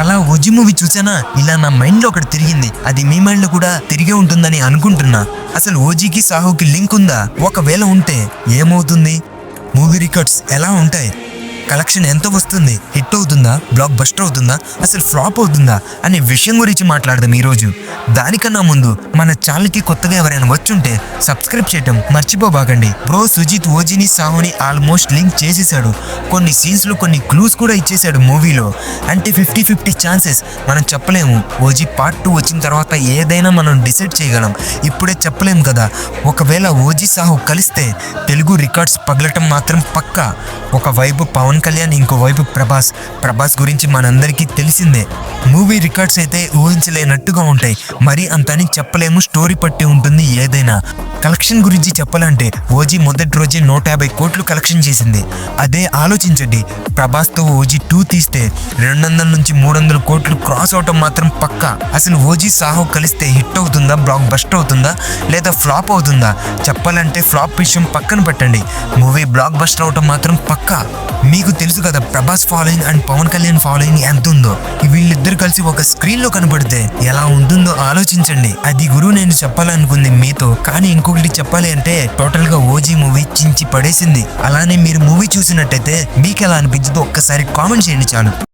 అలా OG movie చూసానా ఇలా నా మైండ్ లో ఒకటి తిరిగింది. అది మీ మైండ్ లో కూడా తిరిగే ఉంటుందని అనుకుంటున్నా. అసలు ఓజీకి సాహోకి లింక్ ఉందా? ఒకవేళ ఉంటే ఏమవుతుంది? మూవీ రికార్డ్స్ ఎలా ఉంటాయి? కలెక్షన్ ఎంత వస్తుంది? హిట్ అవుతుందా? బ్లాక్ బస్టర్ అవుతుందా? అసలు ఫ్లాప్ అవుతుందా అనే విషయం గురించి మాట్లాడదాం ఈరోజు. దానికన్నా ముందు మన ఛానల్కి కొత్తగా ఎవరైనా వచ్చుంటే సబ్స్క్రైబ్ చేయటం మర్చిపోబాకండి. బ్రో సుజిత్ ఓజీని సాహోని ఆల్మోస్ట్ లింక్ చేసేసాడు. కొన్ని సీన్స్లో కొన్ని క్లూస్ కూడా ఇచ్చేసాడు మూవీలో. అంటే 50-50 ఛాన్సెస్. మనం చెప్పలేము. ఓజీ పార్ట్ 2 వచ్చిన తర్వాత ఏదైనా మనం డిసైడ్ చేయగలం. ఇప్పుడే చెప్పలేము కదా. ఒకవేళ ఓజీ సాహో కలిస్తే తెలుగు రికార్డ్స్ పగలటం మాత్రం పక్కా. ఒకవైపు పవన్ కళ్యాణ్, ఇంకోవైపు ప్రభాస్ గురించి మనందరికీ తెలిసిందే. మూవీ రికార్డ్స్ అయితే ఊహించలేనట్టుగా ఉంటాయి. మరి అంతని చెప్పలేము. స్టోరీ పట్టి ఉంటుంది ఏదైనా. కలెక్షన్ గురించి చెప్పాలంటే ఓజీ మొదటి రోజే 150 కోట్లు కలెక్షన్ చేసింది. అదే ఆలోచించండి. ప్రభాస్తో ఓజీ 2 తీస్తే 200 నుంచి 300 కోట్లు క్రాస్ అవటం మాత్రం పక్కా. అసలు ఓజీ సాహో కలిస్తే హిట్ అవుతుందా, బ్లాక్ బస్టర్ అవుతుందా, లేదా ఫ్లాప్ అవుతుందా? చెప్పాలంటే ఫ్లాప్ విషయం పక్కన పెట్టండి. మూవీ బ్లాక్ బస్టర్ అవటం మాత్రం పక్కా. మీకు తెలుసు కదా Prabhas following and Pawan Kalyan following ఎంత ఉందో. వీళ్ళిద్దరు కలిసి ఒక స్క్రీన్ లో కనబడితే ఎలా ఉంటుందో ఆలోచించండి. అది గురువు నేను చెప్పాలనుకుంది మీతో. కానీ ఇంకొకటి చెప్పాలి అంటే టోటల్ గా ఓజీ మూవీ చించి పడేసింది. అలానే మీరు మూవీ చూసినట్టయితే మీకు ఎలా అనిపించిందో ఒక్కసారి కామెంట్ చేయండి చాలు.